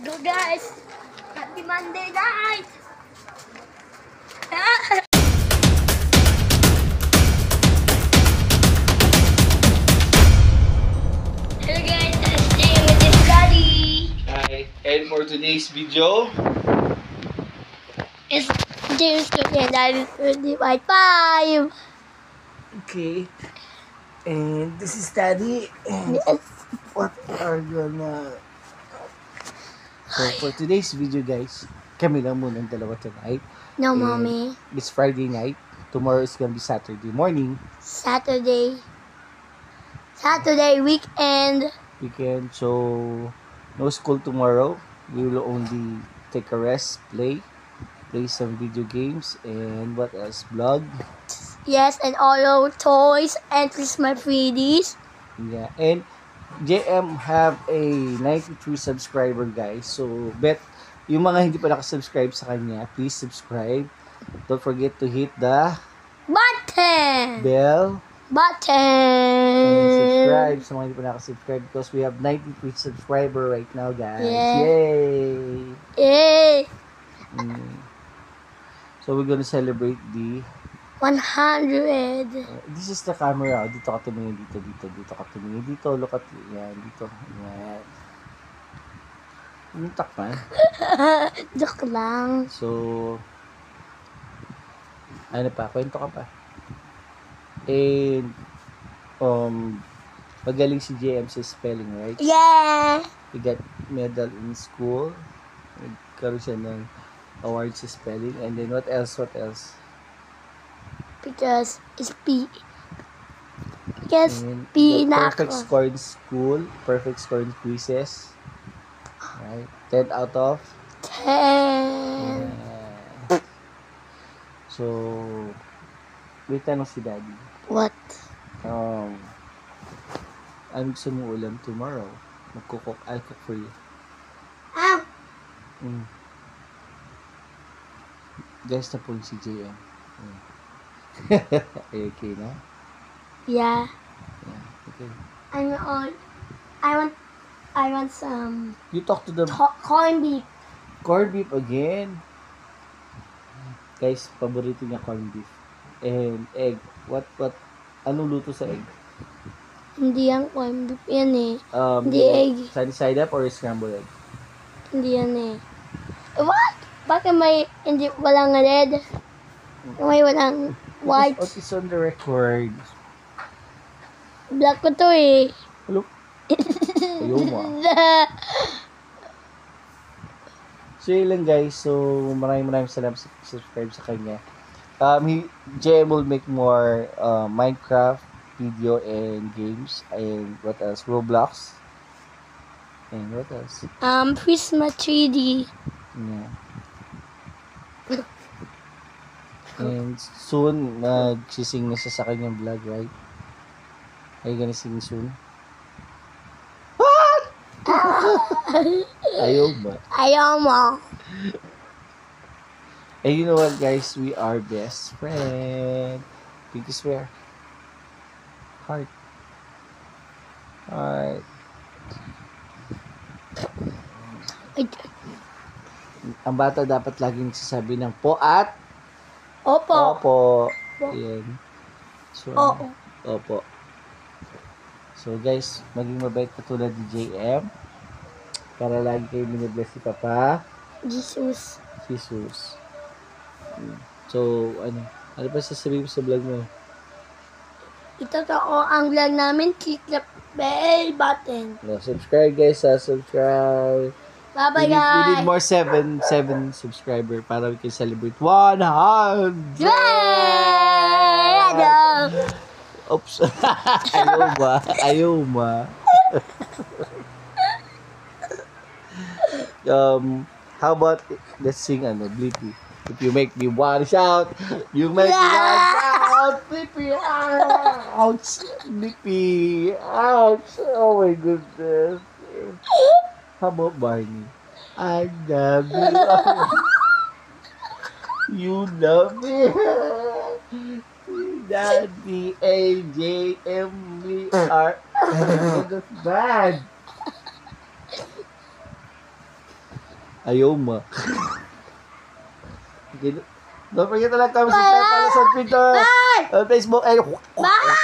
Go guys! Happy Monday night! Hello guys, I'm staying with his daddy. Hi, and for today's video, It's James and Daddy 25. okay, and this is Daddy, and Yes. what are gonna... So for today's video guys, kami lang muna ng dalawa tonight. No, And mommy. It's Friday night, tomorrow is gonna be Saturday morning, Saturday weekend. so no school tomorrow. We will only take a rest, play some video games, and what else, vlog. Yes, and all our toys and Christmas freebies. Yeah, and JM have a 93 subscriber guys. So, bet yung mga hindi pa nakasubscribe sa kanya, please subscribe. Don't forget to hit the bell and subscribe sa mga hindi pa nakasubscribe because we have 93 subscriber right now guys. Yeah. Yay! Yay! So, we're gonna celebrate the 100. this is the camera. Dito ka tumingin, dito ka tumingin, dito, look at, yan, dito, yan. Yung takpan. Joke lang. So, ano pa, kwento ka pa. And, magaling si JM sa spelling, right? Yeah! He got medal in school. Nagkaroon siya ng award sa spelling. And then, what else? Because it's P. Because And P the na perfect ako. score in school, perfect score in quizzes. Right? 10 out of 10. Yeah. So, may tanong si Daddy. What? Ano gusto mong ulam tomorrow? I'll cook for you. Ah! Guys, na po si JM. Okay na? Yeah. Yeah, okay. I want some You talk to the corned beef. corned beef again. Guys, paborito niya corned beef. And egg. What? Anong luto sa egg? Hindi yan corned beef yan eh. Hindi Yung egg. Sunny side up or scrambled egg? Hindi yan eh. What? Bakit walang red? May walang white. It's on the record. Black ko to eh. Hello? Ayaw mo. So yun lang guys. So maraming salamat sa subscribe sa kanya. JM will make more Minecraft video and games and what else? Roblox. And what else? Christmas 3D. Yeah. And soon, nagsising na siya sa kanyang vlog, right? Are you gonna sing soon? Ayaw ba? Ayaw mo. And you know what, guys? We are best friend. Pinky swear. Heart. Heart. Ang bata dapat laging nagsasabi ng po at Opo. opo. Yan. So, Oo. opo. So, guys, maging mabait katulad ni JM para lagi kayo binibless si Papa Jesus. Jesus. So, ano pa sasabihin mo sa vlog mo? Itotoo ang vlog namin. Click the bell button. No, subscribe guys, subscribe. Bye-bye, We guys. need more 7 subscriber para we can celebrate 100. Yay! Ano? Oops. Ayaw ba? How about let's sing Blippi. If you make me one shout, you make me one shout, Blippi, ouch, Blippi, ouch. Oh my goodness. How about Barney? I love you. You love me. Daddy, AJ, MVR. That's bad. Ayoma. Okay. Don't forget to like, comment, subscribe, follow us on Twitter, on Facebook, and Bye!